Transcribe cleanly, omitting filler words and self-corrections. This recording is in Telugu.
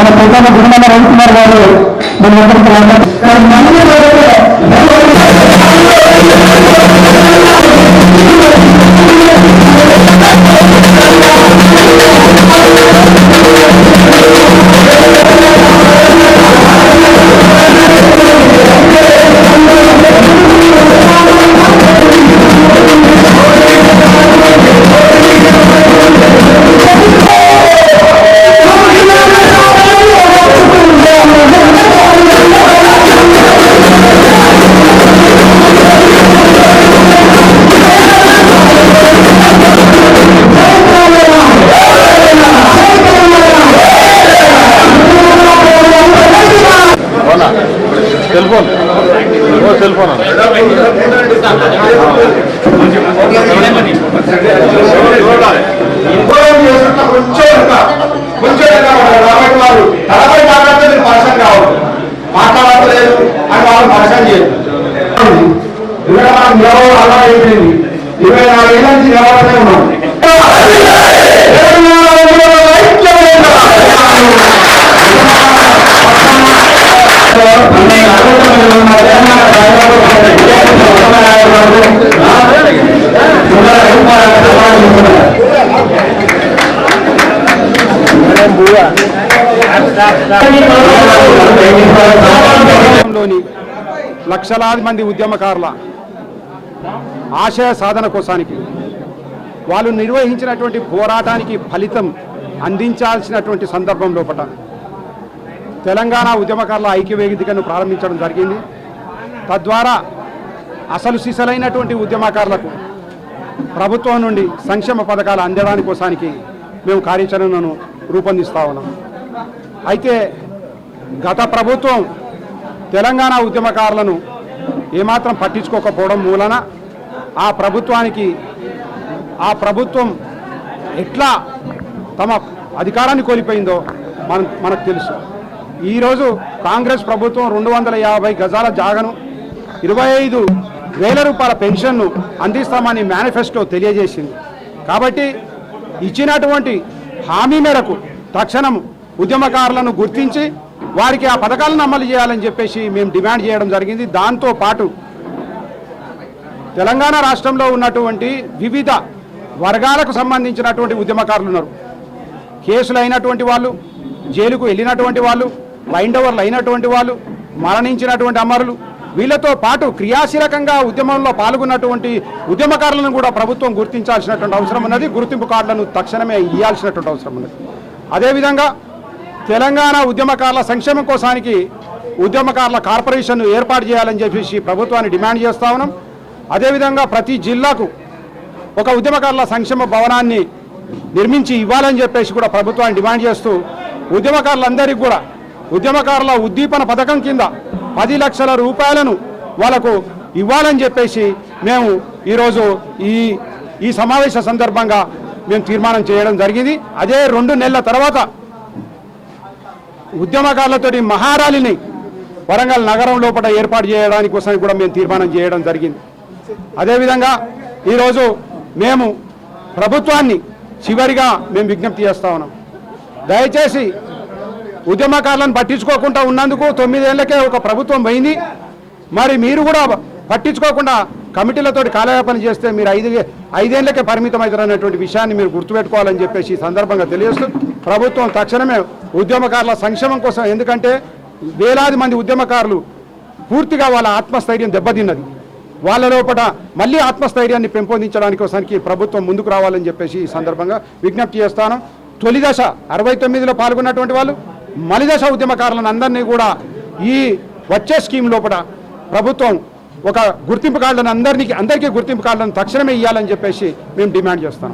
మన ప్రధాన గురుమల రవికుమార్ గారు మన సెల్ ఫోన్ మాట్లాడలేదు అని వాళ్ళు పరిచయం చేయదు. అలా అయిపోయింది. 24 ఏళ్ళ నుంచి నిలబడనే ఉన్నాం. లోని లక్షలాది మంది ఉద్యమకారుల ఆశయ సాధన కోసానికి వాళ్ళు నిర్వహించినటువంటి పోరాటానికి ఫలితం అందించాల్సినటువంటి సందర్భం లోపల తెలంగాణ ఉద్యమకారుల ఐక్యవేదికను ప్రారంభించడం జరిగింది. తద్వారా అసలు సిసలైనటువంటి ఉద్యమకారులకు ప్రభుత్వం నుండి సంక్షేమ పథకాలు అందడానికి కోసానికి మేము కార్యాచరణను రూపొందిస్తూ ఉన్నాం. అయితే గత ప్రభుత్వం తెలంగాణ ఉద్యమకారులను ఏమాత్రం పట్టించుకోకపోవడం మూలన ఆ ప్రభుత్వం ఎట్లా తమ అధికారాన్ని కోల్పోయిందో మనకు తెలుసు. ఈరోజు కాంగ్రెస్ ప్రభుత్వం 250 గజాల జాగను 25,000 రూపాయల పెన్షన్ను అందిస్తామని మేనిఫెస్టో తెలియజేసింది. కాబట్టి ఇచ్చినటువంటి హామీ మేరకు తక్షణం ఉద్యమకారులను గుర్తించి వారికి ఆ పథకాలను అమలు చేయాలని చెప్పేసి మేము డిమాండ్ చేయడం జరిగింది. దాంతోపాటు తెలంగాణ రాష్ట్రంలో ఉన్నటువంటి వివిధ వర్గాలకు సంబంధించినటువంటి ఉద్యమకారులు ఉన్నారు. కేసులు అయినటువంటి వాళ్ళు, జైలుకు వెళ్ళినటువంటి వాళ్ళు, వైండవర్లు అయినటువంటి వాళ్ళు, మరణించినటువంటి అమరులు, వీళ్ళతో పాటు క్రియాశీలకంగా ఉద్యమంలో పాల్గొన్నటువంటి ఉద్యమకారులను కూడా ప్రభుత్వం గుర్తించాల్సినటువంటి అవసరం ఉన్నది. గుర్తింపు కార్డులను తక్షణమే ఇవ్వాల్సినటువంటి అవసరం ఉన్నది. అదేవిధంగా తెలంగాణ ఉద్యమకారుల సంక్షేమం కోసానికి ఉద్యమకారుల కార్పొరేషన్ను ఏర్పాటు చేయాలని చెప్పేసి ప్రభుత్వాన్ని డిమాండ్ చేస్తా ఉన్నాం. అదేవిధంగా ప్రతి జిల్లాకు ఒక ఉద్యమకారుల సంక్షేమ భవనాన్ని నిర్మించి ఇవ్వాలని చెప్పేసి కూడా ప్రభుత్వాన్ని డిమాండ్ చేస్తూ ఉద్యమకారులందరికీ కూడా ఉద్యమకారుల ఉద్దీపన పథకం కింద 10 లక్షల రూపాయలను వాళ్ళకు ఇవ్వాలని చెప్పేసి మేము ఈరోజు ఈ సమావేశ సందర్భంగా మేము తీర్మానం చేయడం జరిగింది. అదే 2 నెలల తర్వాత ఉద్యమకారులతోటి మహారాలిని వరంగల్ నగరం లోపల ఏర్పాటు చేయడానికి కోసం కూడా మేము తీర్మానం చేయడం జరిగింది. అదేవిధంగా ఈరోజు మేము ప్రభుత్వాన్ని చివరిగా మేము విజ్ఞప్తి చేస్తా ఉన్నాం. దయచేసి ఉద్యమకారులను పట్టించుకోకుండా ఉన్నందుకు 9 ఏళ్లకే ఒక ప్రభుత్వం పోయింది. మరి మీరు కూడా పట్టించుకోకుండా కమిటీలతోటి కాలయాపన చేస్తే మీరు 5 ఏళ్లకే పరిమితం అవుతారనేటువంటి విషయాన్ని మీరు గుర్తుపెట్టుకోవాలని చెప్పేసి సందర్భంగా తెలియజేస్తూ ప్రభుత్వం తక్షణమే ఉద్యమకారుల సంక్షేమం కోసం, ఎందుకంటే వేలాది మంది ఉద్యమకారులు పూర్తిగా వాళ్ళ ఆత్మస్థైర్యం దెబ్బతిన్నది. వాళ్ళ లోపల మళ్ళీ ఆత్మస్థైర్యాన్ని పెంపొందించడానికి కోసానికి ప్రభుత్వం ముందుకు రావాలని చెప్పేసి ఈ సందర్భంగా విజ్ఞప్తి చేస్తాను. తొలి దశ 69లో పాల్గొన్నటువంటి వాళ్ళు, మలి దశ ఉద్యమకారులను అందరినీ కూడా ఈ వచ్చే స్కీమ్ లోపల ప్రభుత్వం ఒక గుర్తింపు కార్డులను అందరికీ గుర్తింపు కార్డులను తక్షణమే ఇవ్వాలని చెప్పేసి మేము డిమాండ్ చేస్తాం.